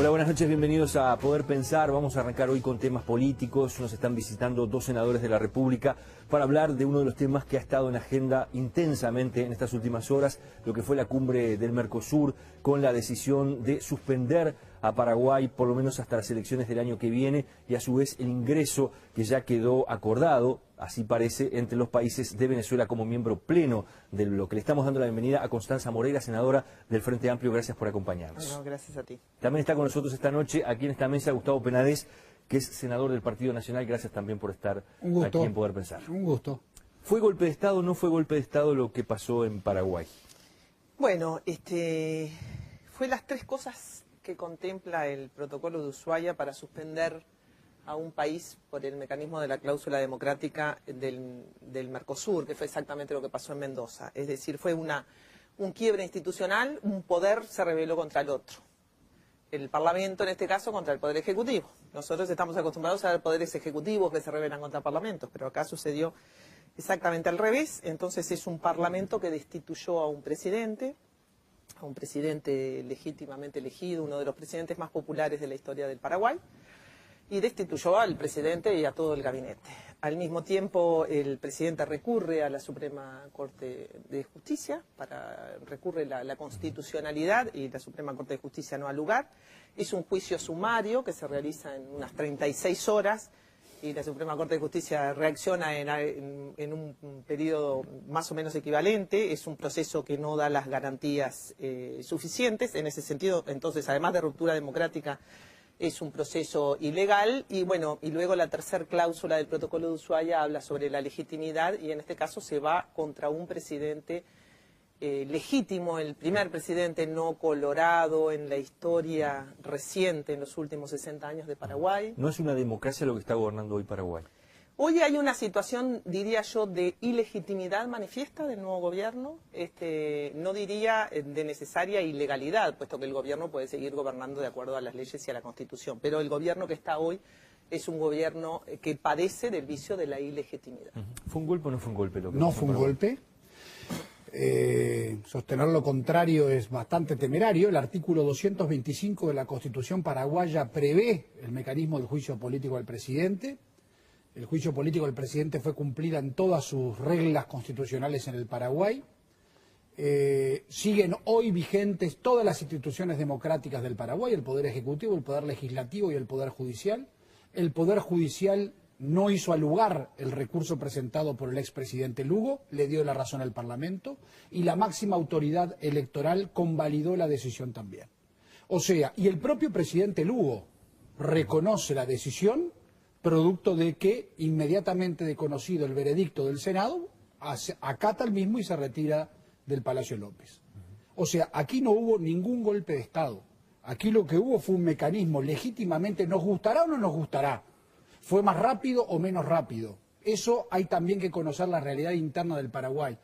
Hola, buenas noches, bienvenidos a Poder Pensar. Vamos a arrancar hoy con temas políticos. Nos están visitando dos senadores de la República para hablar de uno de los temas que ha estado en agenda intensamente en estas últimas horas, lo que fue la cumbre del Mercosur, con la decisión de suspender a Paraguay por lo menos hasta las elecciones del año que viene, y a su vez el ingreso que ya quedó acordado, así parece, entre los países de Venezuela como miembro pleno del bloque. Le estamos dando la bienvenida a Constanza Moreira, senadora del Frente Amplio. Gracias por acompañarnos. No, gracias a ti. También está con nosotros esta noche, aquí en esta mesa, Gustavo Penades, que es senador del Partido Nacional. Gracias también por estar aquí en Poder Pensar. Un gusto. ¿Fue golpe de Estado o no fue golpe de Estado lo que pasó en Paraguay? Bueno, fue las tres cosas que contempla el protocolo de Ushuaia para suspender a un país por el mecanismo de la cláusula democrática del Mercosur, que fue exactamente lo que pasó en Mendoza. Es decir, fue un quiebre institucional, un poder se rebeló contra el otro. El Parlamento, en este caso, contra el Poder Ejecutivo. Nosotros estamos acostumbrados a ver poderes ejecutivos que se rebelan contra parlamentos, pero acá sucedió exactamente al revés. Entonces es un Parlamento que destituyó a un presidente legítimamente elegido, uno de los presidentes más populares de la historia del Paraguay, y destituyó al presidente y a todo el gabinete. Al mismo tiempo, el presidente recurre a la Suprema Corte de Justicia, recurre la constitucionalidad, y la Suprema Corte de Justicia no ha lugar. Es un juicio sumario que se realiza en unas 36 horas, y la Suprema Corte de Justicia reacciona en un periodo más o menos equivalente. Es un proceso que no da las garantías suficientes. En ese sentido, entonces, además de ruptura democrática, es un proceso ilegal. Y bueno, y luego la tercera cláusula del protocolo de Ushuaia habla sobre la legitimidad, y en este caso se va contra un presidente legítimo, el primer presidente no colorado en la historia reciente, en los últimos 60 años de Paraguay. ¿No es una democracia lo que está gobernando hoy Paraguay? Hoy hay una situación, diría yo, de ilegitimidad manifiesta del nuevo gobierno, no diría de necesaria ilegalidad, puesto que el gobierno puede seguir gobernando de acuerdo a las leyes y a la Constitución, pero el gobierno que está hoy es un gobierno que padece del vicio de la ilegitimidad. ¿Fue un golpe o no fue un golpe lo que No fue un golpe. Sostener lo contrario es bastante temerario. El artículo 225 de la Constitución paraguaya prevé el mecanismo del juicio político al presidente. El juicio político del presidente fue cumplida en todas sus reglas constitucionales en el Paraguay. Siguen hoy vigentes todas las instituciones democráticas del Paraguay: el Poder Ejecutivo, el Poder Legislativo y el Poder Judicial. El Poder Judicial no hizo alugar el recurso presentado por el expresidente Lugo, le dio la razón al Parlamento, y la máxima autoridad electoral convalidó la decisión también. O sea, y el propio presidente Lugo reconoce la decisión, producto de que, inmediatamente de conocido el veredicto del Senado, acata el mismo y se retira del Palacio López. O sea, aquí no hubo ningún golpe de Estado. Aquí lo que hubo fue un mecanismo legítimamente, nos gustará o no nos gustará. ¿Fue más rápido o menos rápido? Eso hay también que conocer la realidad interna del Paraguay.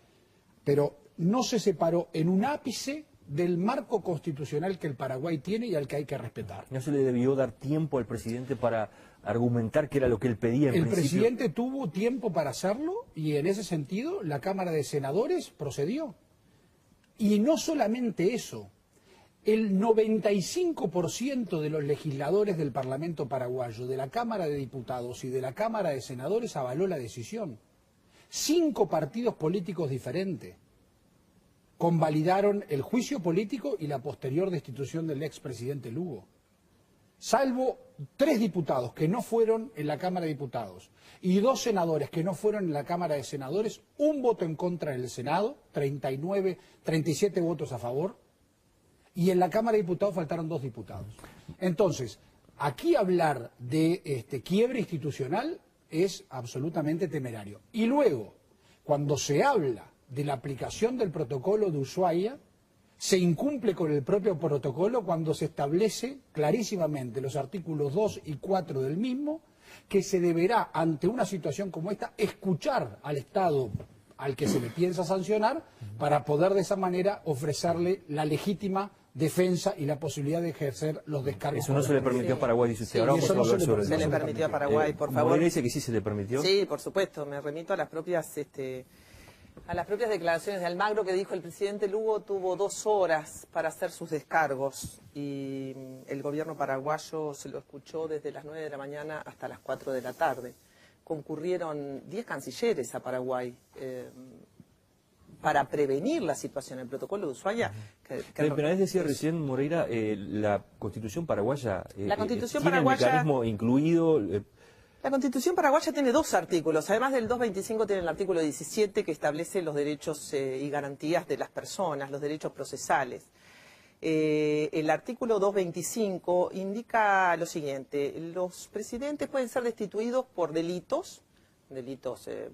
Pero no se separó en un ápice del marco constitucional que el Paraguay tiene y al que hay que respetar. ¿No se le debió dar tiempo al presidente para argumentar que era lo que él pedía en principio? El presidente tuvo tiempo para hacerlo, y en ese sentido la Cámara de Senadores procedió. Y no solamente eso. El 95% de los legisladores del Parlamento paraguayo, de la Cámara de Diputados y de la Cámara de Senadores avaló la decisión. 5 partidos políticos diferentes convalidaron el juicio político y la posterior destitución del expresidente Lugo. Salvo 3 diputados que no fueron en la Cámara de Diputados y 2 senadores que no fueron en la Cámara de Senadores, un voto en contra en el Senado, 37 votos a favor. Y en la Cámara de Diputados faltaron 2 diputados. Entonces, aquí hablar de quiebre institucional es absolutamente temerario. Y luego, cuando se habla de la aplicación del protocolo de Ushuaia, se incumple con el propio protocolo cuando se establece clarísimamente los artículos 2 y 4 del mismo, que se deberá, ante una situación como esta, escuchar al Estado al que se le piensa sancionar, para poder de esa manera ofrecerle la legítima defensa y la posibilidad de ejercer los descargos. Eso no se le permitió a Paraguay, dice usted. Sí, ahora vamos a hablar sobre eso. Se le permitió a Paraguay, por favor. ¿Moreira dice que sí se le permitió? Sí, por supuesto, me remito a las propias A las propias declaraciones de Almagro que dijo el presidente Lugo tuvo 2 horas para hacer sus descargos y el gobierno paraguayo se lo escuchó desde las 9 de la mañana hasta las 4 de la tarde. Concurrieron 10 cancilleres a Paraguay para prevenir la situación. El protocolo de Ushuaia... Pero es decir recién, Moreira, la Constitución paraguaya la Constitución tiene paraguaya, el mecanismo incluido... La Constitución paraguaya tiene 2 artículos. Además del 225 tiene el artículo 17 que establece los derechos y garantías de las personas, los derechos procesales. El artículo 225 indica lo siguiente: los presidentes pueden ser destituidos por delitos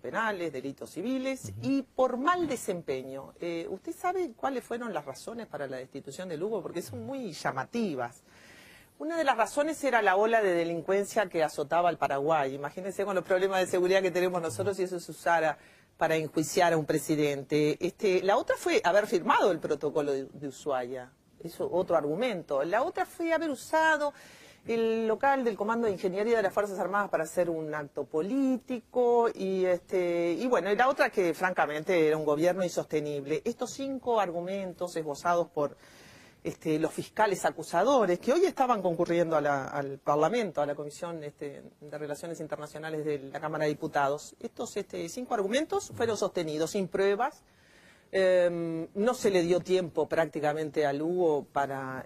penales, delitos civiles y por mal desempeño. ¿Usted sabe cuáles fueron las razones para la destitución de Lugo? Porque son muy llamativas. Una de las razones era la ola de delincuencia que azotaba al Paraguay. Imagínense con los problemas de seguridad que tenemos nosotros si eso se usara para enjuiciar a un presidente. La otra fue haber firmado el protocolo de Ushuaia. Eso otro argumento. La otra fue haber usado el local del Comando de Ingeniería de las Fuerzas Armadas para hacer un acto político y bueno, y la otra que francamente era un gobierno insostenible. Estos 5 argumentos esbozados por los fiscales acusadores que hoy estaban concurriendo al Parlamento, a la Comisión de Relaciones Internacionales de la Cámara de Diputados. Estos 5 argumentos fueron sostenidos sin pruebas. No se le dio tiempo prácticamente a Lugo para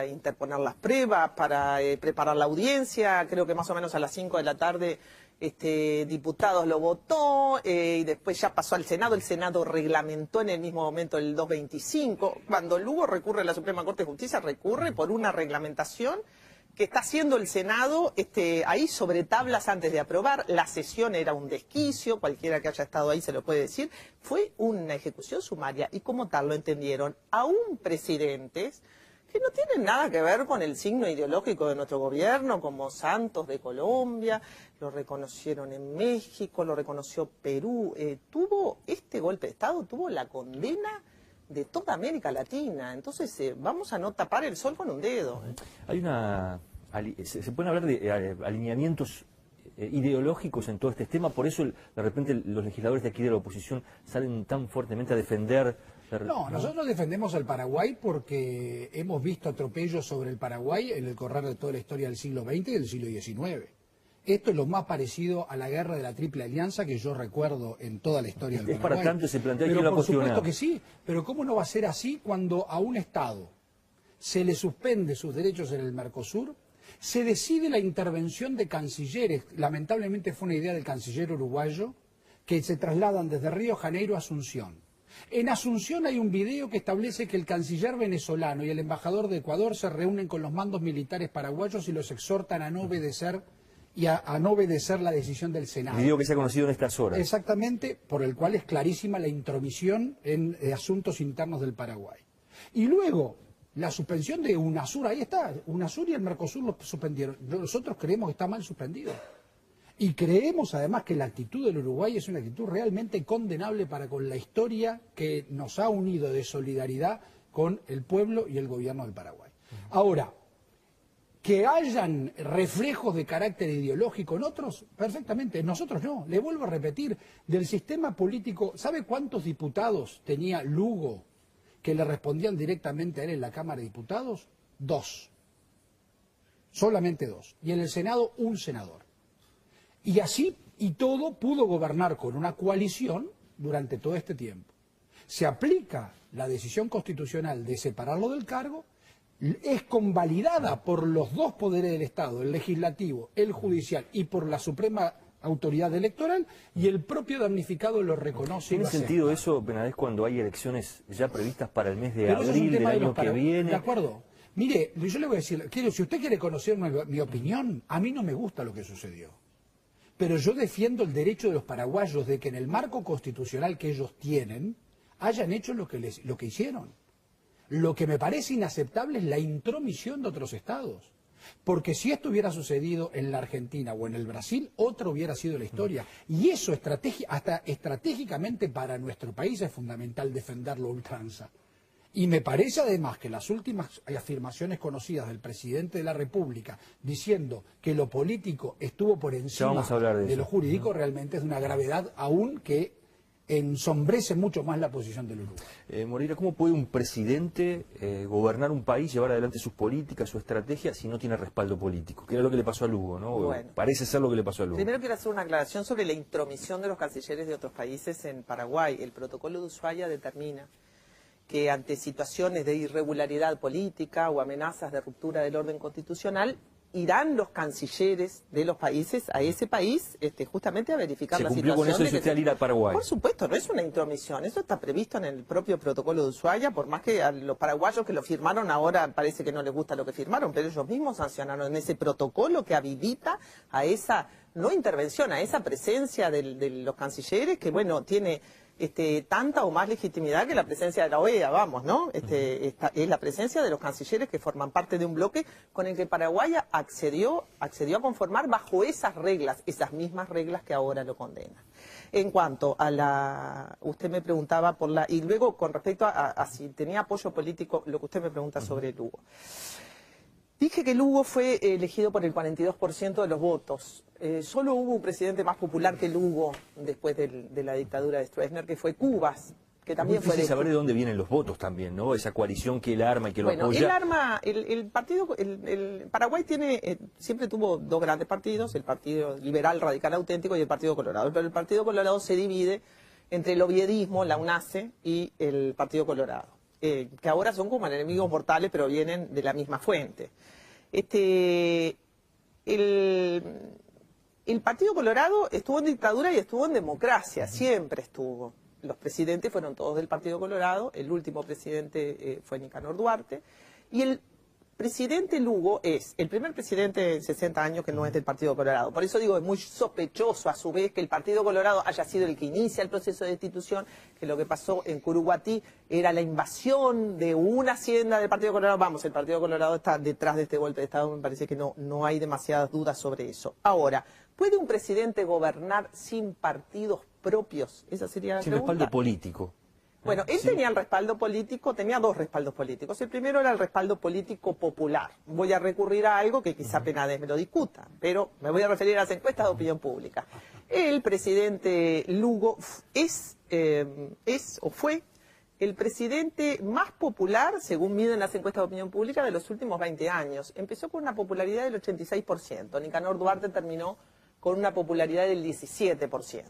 interponer las pruebas, para preparar la audiencia. Creo que más o menos a las 5 de la tarde diputados lo votó y después ya pasó al Senado. El Senado reglamentó en el mismo momento el 225. Cuando Lugo recurre a la Suprema Corte de Justicia, recurre por una reglamentación que está haciendo el Senado ahí sobre tablas antes de aprobar. La sesión era un desquicio, cualquiera que haya estado ahí se lo puede decir. Fue una ejecución sumaria y como tal lo entendieron aún presidentes que no tienen nada que ver con el signo ideológico de nuestro gobierno, como Santos de Colombia, lo reconocieron en México, lo reconoció Perú. Este golpe de Estado tuvo la condena de toda América Latina. Entonces vamos a no tapar el sol con un dedo. Se pueden hablar de alineamientos ideológicos en todo este tema, por eso de repente los legisladores de aquí de la oposición salen tan fuertemente a defender... No, nosotros defendemos al Paraguay porque hemos visto atropellos sobre el Paraguay en el correr de toda la historia del siglo XX y del siglo XIX. Esto es lo más parecido a la guerra de la Triple Alianza que yo recuerdo en toda la historia del Paraguay. Es para tanto, se plantea pero que por supuesto que sí, pero ¿cómo no va a ser así cuando a un Estado se le suspende sus derechos en el Mercosur? Se decide la intervención de cancilleres, lamentablemente fue una idea del canciller uruguayo, que se trasladan desde Río de Janeiro a Asunción. En Asunción hay un video que establece que el canciller venezolano y el embajador de Ecuador se reúnen con los mandos militares paraguayos y los exhortan a no obedecer a no obedecer la decisión del Senado. Video que se ha conocido en estas horas. Exactamente, por el cual es clarísima la intromisión en asuntos internos del Paraguay. Y luego, la suspensión de UNASUR, ahí está, UNASUR y el Mercosur lo suspendieron. Nosotros creemos que está mal suspendido. Y creemos además que la actitud del Uruguay es una actitud realmente condenable para con la historia que nos ha unido de solidaridad con el pueblo y el gobierno del Paraguay. Ahora, que hayan reflejos de carácter ideológico en otros, perfectamente, nosotros no. Le vuelvo a repetir, del sistema político, ¿sabe cuántos diputados tenía Lugo que le respondían directamente a él en la Cámara de Diputados? 2. Solamente 2. Y en el Senado, un senador. Y así, y todo, pudo gobernar con una coalición durante todo este tiempo. Se aplica la decisión constitucional de separarlo del cargo, es convalidada por los 2 poderes del Estado, el legislativo, el judicial y por la Suprema Autoridad Electoral, y el propio damnificado lo reconoce. ¿Tiene sentido eso, Benadés, cuando hay elecciones ya previstas para el mes de Pero abril del año que viene? De acuerdo. Mire, yo le voy a decir, si usted quiere conocer mi opinión, a mí no me gusta lo que sucedió. Pero yo defiendo el derecho de los paraguayos de que en el marco constitucional que ellos tienen hayan hecho lo que hicieron. Lo que me parece inaceptable es la intromisión de otros estados. Porque si esto hubiera sucedido en la Argentina o en el Brasil, otra hubiera sido la historia. Y eso hasta estratégicamente para nuestro país es fundamental defenderlo a ultranza. Y me parece además que las últimas afirmaciones conocidas del presidente de la República diciendo que lo político estuvo por encima de lo jurídico realmente es de una gravedad aún que ensombrece mucho más la posición del Uruguay. Moreira, ¿cómo puede un presidente gobernar un país, llevar adelante sus políticas, su estrategia, si no tiene respaldo político? Que era lo que le pasó a Lugo, ¿no? Bueno, parece ser lo que le pasó a Lugo. Primero quiero hacer una aclaración sobre la intromisión de los cancilleres de otros países en Paraguay. El protocolo de Ushuaia determina que ante situaciones de irregularidad política o amenazas de ruptura del orden constitucional, irán los cancilleres de los países a ese país justamente a verificar la situación. ¿Se cumplió con eso usted al ir a Paraguay? Por supuesto, no es una intromisión, eso está previsto en el propio protocolo de Ushuaia, por más que a los paraguayos que lo firmaron ahora parece que no les gusta lo que firmaron, pero ellos mismos sancionaron en ese protocolo que habilita a esa, no intervención, a esa presencia de los cancilleres que, bueno, tiene tanta o más legitimidad que la presencia de la OEA, vamos, ¿no? Es la presencia de los cancilleres que forman parte de un bloque con el que Paraguay accedió a conformar bajo esas reglas, esas mismas reglas que ahora lo condenan. En cuanto a usted me preguntaba por y luego con respecto a si tenía apoyo político, lo que usted me pregunta sobre Lugo. Dije que Lugo fue elegido por el 42% de los votos. Solo hubo un presidente más popular que Lugo después de la dictadura de Stroessner, que fue Cubas, que también fue saber de dónde vienen los votos también, ¿no? Esa coalición que él arma y que lo apoya. El Paraguay siempre tuvo dos grandes partidos, el Partido Liberal Radical Auténtico y el Partido Colorado. Pero el Partido Colorado se divide entre el oviedismo, la UNACE, y el Partido Colorado. Que ahora son como enemigos mortales, pero vienen de la misma fuente. El Partido Colorado estuvo en dictadura y estuvo en democracia, siempre estuvo. Los presidentes fueron todos del Partido Colorado, el último presidente fue Nicanor Duarte, y el presidente Lugo es el primer presidente en 60 años que no es del Partido Colorado. Por eso digo, es muy sospechoso a su vez que el Partido Colorado haya sido el que inicia el proceso de destitución, que lo que pasó en Curuguatí era la invasión de una hacienda del Partido Colorado. Vamos, el Partido Colorado está detrás de este golpe de Estado, me parece que no hay demasiadas dudas sobre eso. Ahora, ¿puede un presidente gobernar sin partidos propios? Esa sería la pregunta. Sin respaldo político. Bueno, él tenía el respaldo político, tenía dos respaldos políticos. El primero era el respaldo político popular. Voy a recurrir a algo que quizá Penades me lo discuta, pero me voy a referir a las encuestas de opinión pública. El presidente Lugo fue el presidente más popular, según miden las encuestas de opinión pública, de los últimos 20 años. Empezó con una popularidad del 86%. Nicanor Duarte terminó con una popularidad del 17%.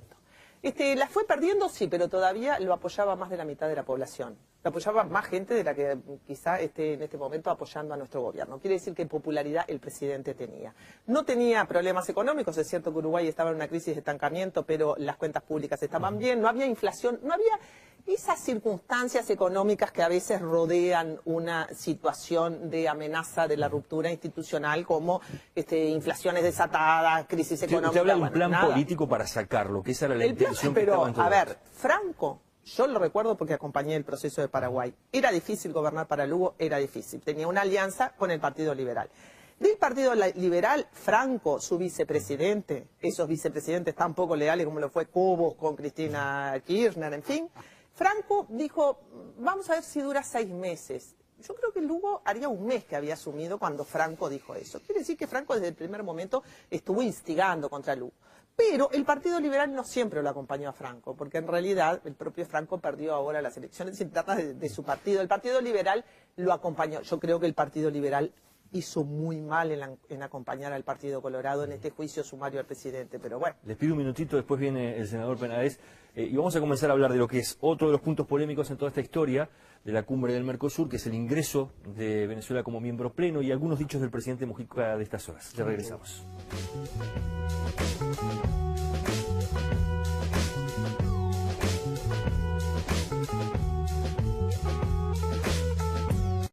La fue perdiendo, sí, pero todavía lo apoyaba más de la mitad de la población. Lo apoyaba más gente de la que quizá esté en este momento apoyando a nuestro gobierno. Quiere decir que popularidad el presidente tenía. No tenía problemas económicos, es cierto que Uruguay estaba en una crisis de estancamiento, pero las cuentas públicas estaban bien, no había inflación, no había esas circunstancias económicas que a veces rodean una situación de amenaza de la ruptura institucional, como inflaciones desatadas, crisis económica. Usted habla de un plan político para sacarlo, que esa era la intención que estaba en todo. A ver, Franco, yo lo recuerdo porque acompañé el proceso de Paraguay. Era difícil gobernar para Lugo, era difícil. Tenía una alianza con el Partido Liberal. Del Partido Liberal, Franco, su vicepresidente, esos vicepresidentes tan poco leales como lo fue Cobos con Cristina Kirchner, en fin, Franco dijo, vamos a ver si dura 6 meses. Yo creo que Lugo haría un mes que había asumido cuando Franco dijo eso. Quiere decir que Franco desde el primer momento estuvo instigando contra Lugo. Pero el Partido Liberal no siempre lo acompañó a Franco, porque en realidad el propio Franco perdió ahora las elecciones internas de su partido. El Partido Liberal lo acompañó. Yo creo que el Partido Liberal hizo muy mal en acompañar al Partido Colorado en este juicio sumario al presidente, pero bueno. Les pido un minutito, después viene el senador Penades, y vamos a comenzar a hablar de lo que es otro de los puntos polémicos en toda esta historia de la cumbre del Mercosur, que es el ingreso de Venezuela como miembro pleno y algunos dichos del presidente Mujica de estas horas. Ya regresamos.